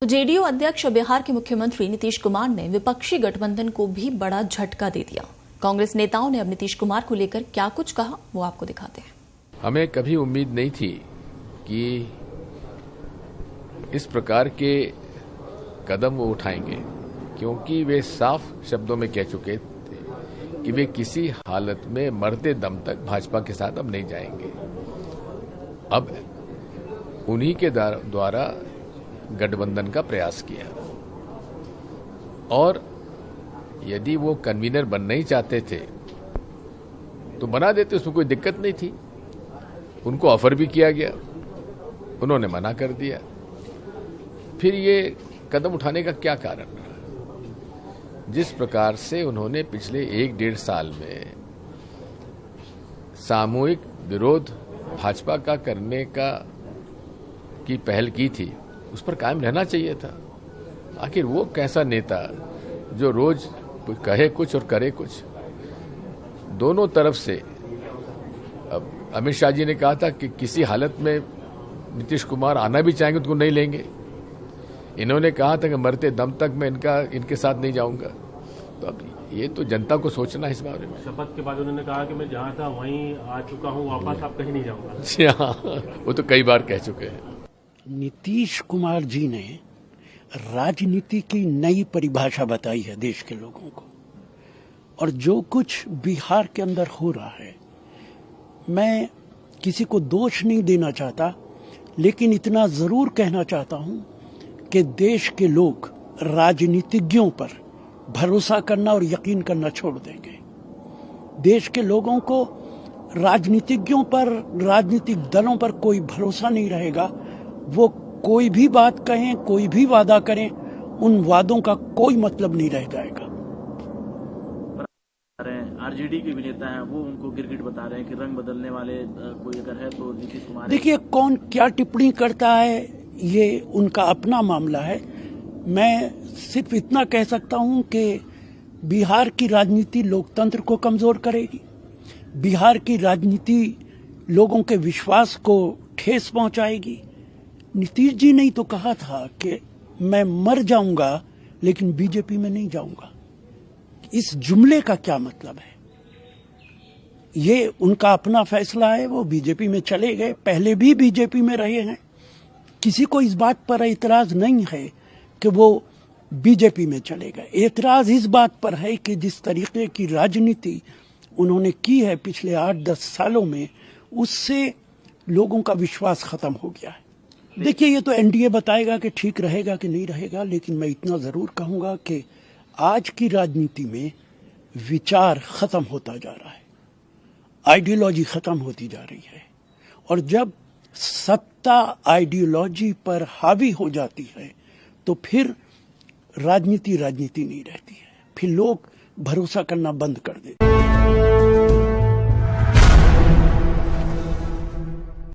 तो जेडीयू अध्यक्ष बिहार के मुख्यमंत्री नीतीश कुमार ने विपक्षी गठबंधन को भी बड़ा झटका दे दिया। कांग्रेस नेताओं ने अब नीतीश कुमार को लेकर क्या कुछ कहा, वो आपको दिखाते हैं। हमें कभी उम्मीद नहीं थी कि इस प्रकार के कदम वो उठाएंगे, क्योंकि वे साफ शब्दों में कह चुके थे कि वे किसी हालत में मरते दम तक भाजपा के साथ अब नहीं जाएंगे। अब उन्हीं के द्वारा गठबंधन का प्रयास किया, और यदि वो कन्वीनर बनना ही चाहते थे तो बना देते, उसमें कोई दिक्कत नहीं थी। उनको ऑफर भी किया गया, उन्होंने मना कर दिया। फिर ये कदम उठाने का क्या कारण रहा? जिस प्रकार से उन्होंने पिछले 1-1.5 साल में सामूहिक विरोध भाजपा का करने की पहल की थी, उस पर कायम रहना चाहिए था। आखिर वो कैसा नेता जो रोज कहे कुछ और करे कुछ। दोनों तरफ से अब अमित शाह जी ने कहा था कि किसी हालत में नीतीश कुमार आना भी चाहेंगे तो उनको नहीं लेंगे। इन्होंने कहा था कि मरते दम तक मैं इनके साथ नहीं जाऊंगा। तो अब ये तो जनता को सोचना है इस बारे में। शपथ के बाद उन्होंने कहा कि मैं जहां था वहीं आ चुका हूं, वापस आप कहीं नहीं जाऊंगा। हाँ, वो तो कई बार कह चुके हैं। नीतीश कुमार जी ने राजनीति की नई परिभाषा बताई है देश के लोगों को, और जो कुछ बिहार के अंदर हो रहा है, मैं किसी को दोष नहीं देना चाहता, लेकिन इतना जरूर कहना चाहता हूं कि देश के लोग राजनीतिज्ञों पर भरोसा करना और यकीन करना छोड़ देंगे। देश के लोगों को राजनीतिज्ञों पर, राजनीतिक दलों पर कोई भरोसा नहीं रहेगा। वो कोई भी बात कहें, कोई भी वादा करें, उन वादों का कोई मतलब नहीं रह जाएगा। आरजेडी के भी नेता हैं, वो उनको गिरगिट बता रहे हैं कि रंग बदलने वाले कोई अगर है तो नीतीश कुमार। देखिए, कौन क्या टिप्पणी करता है ये उनका अपना मामला है। मैं सिर्फ इतना कह सकता हूं कि बिहार की राजनीति लोकतंत्र को कमजोर करेगी। बिहार की राजनीति लोगों के विश्वास को ठेस पहुंचाएगी। नीतीश जी ने तो कहा था कि मैं मर जाऊंगा लेकिन बीजेपी में नहीं जाऊंगा। इस जुमले का क्या मतलब है? ये उनका अपना फैसला है। वो बीजेपी में चले गए, पहले भी बीजेपी में रहे हैं। किसी को इस बात पर एतराज नहीं है कि वो बीजेपी में चले गए। एतराज इस बात पर है कि जिस तरीके की राजनीति उन्होंने की है पिछले 8-10 सालों में, उससे लोगों का विश्वास खत्म हो गया है। देखिए, ये तो एनडीए बताएगा कि ठीक रहेगा कि नहीं रहेगा, लेकिन मैं इतना जरूर कहूंगा कि आज की राजनीति में विचार खत्म होता जा रहा है, आइडियोलॉजी खत्म होती जा रही है। और जब सत्ता आइडियोलॉजी पर हावी हो जाती है तो फिर राजनीति नहीं रहती है, फिर लोग भरोसा करना बंद कर देते हैं।